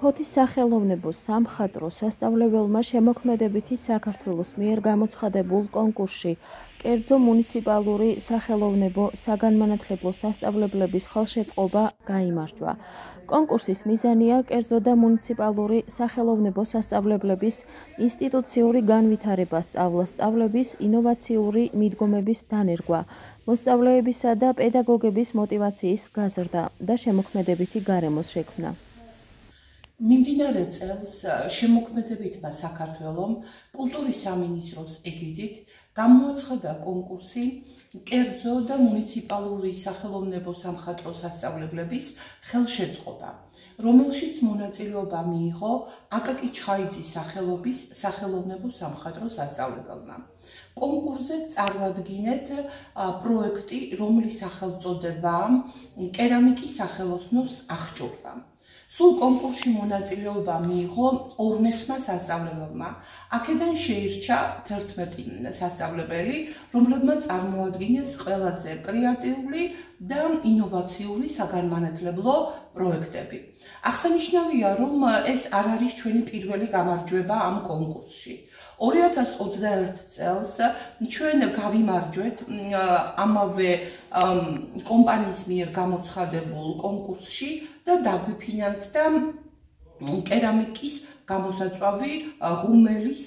ფოთის სახელოვნებო სამხატვრო სასწავლებელმა შემოქმედებითი საქართველოს მიერ გამოცხადებულ კონკურსში კერძო მუნიციპალური სახელოვნებო საგანმანათლებლო სასწავლებლების ხელშეწყობა გაიმარჯვა. კონკურსის მიზანია კერძო და მუნიციპალური სახელოვნებო სასწავლებლების ინსტიტუციური განვითარება, სწავლას-სწავლების ინოვაციური მიდგომების დანერგვა, მოსწავლეებისა და პედაგოგების мотиваციის გაზრდა და შემოქმედებითი გარემოს შექმნა. მიმდინარე წელს შემოქმედებითმა საქართველომ კულტურის სამინისტროს ეგიდით გამოაცხადა კონკურსი კერძო და მუნიციპალური სახელოვნებო სამხატვრო სასწავლებლების ხელშეწყობა, რომელშიც მონაწილეობა მიიღო აკაკი ჩხაიძის სახელობის სახელოვნებო სამხატვრო სასწავლებელმა. კონკურსზე წარვადგინეთ პროექტი, რომლის სახელწოდებაა კერამიკის სახელოსნოს აღჭურვა. სულ კონკურსში მონაწილეობა მიიღო 40 სასწავლებელმა. აქედან შეირჩა 11 სასწავლებელი, რომლებმაც წარმოადგინეს ყველაზე კრეატიული და ინოვაციური საგანმანათლებლო პროექტები. აღსანიშნავია, რომ ეს არ არის ჩვენი პირველი გამარჯვება ამ კონკურსში. 2021 წელს ჩვენ გავიმარჯვეთ ამავე კომპანიის მიერ გამოცხადებულ კონკურსში და დაგვიფინანსდა კერამიკის გამოსაწვავი ღუმელის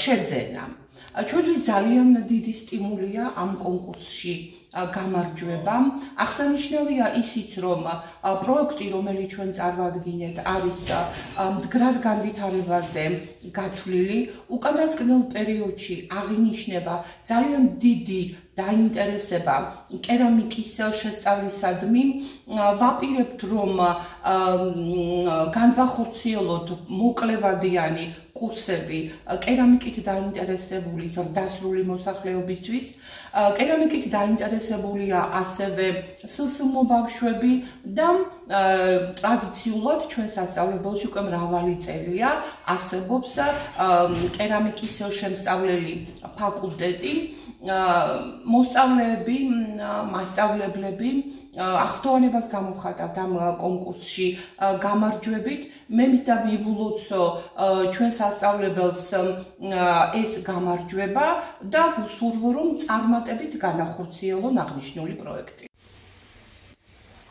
შეძენა. ჩვენთვის ძალიან დიდი სტიმულია ამ კონკურსში გამარჯვება. აღსანიშნავია ისიც, რომ პროექტი, რომელიც ჩვენ წარვადგინეთ, არის მდგრად განვითარებაზე გათვლილი. უკანასკნელ პერიოდში აღინიშნება ძალიან დიდი დაინტერესება კერამიკის შესწავლისადმი. ვაპირებთ, რომ განვახორციელოთ მოკლევადიანი კურსები კერამიკით დაინტერესებული ზრდასრული მოსახლეობისთვის. კერამიკით დაინტერესებულია ასევე სსმ ბავშვები და ტრადიციულად ჩვენ სასწავლებელში უკვე მრავალი წელია არსებობს კერამიკის შემსწავლელი ფაკულტეტი. მოსწავლეები, მასწავლებლები აღფრთოვანებას გამოვხატავთ ამ კონკურსში გამარჯვებით. მე მინდა მივულოცო ჩვენ სასწავლებელს ეს გამარჯვება და ვუსურვო, რომ წარმატებით განახორციელონ აღნიშნული პროექტი.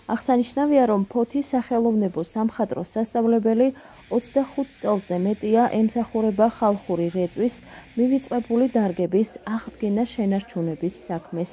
აღსანიშნავია, რომ ფოთის სახელოვნებო სამხატვრო სასწავლებელი 25 წელზე მეტია ემსახურება ხალხური რეწვის მივიწყებული დარგების აღდგენა-შენარჩუნების საქმეს.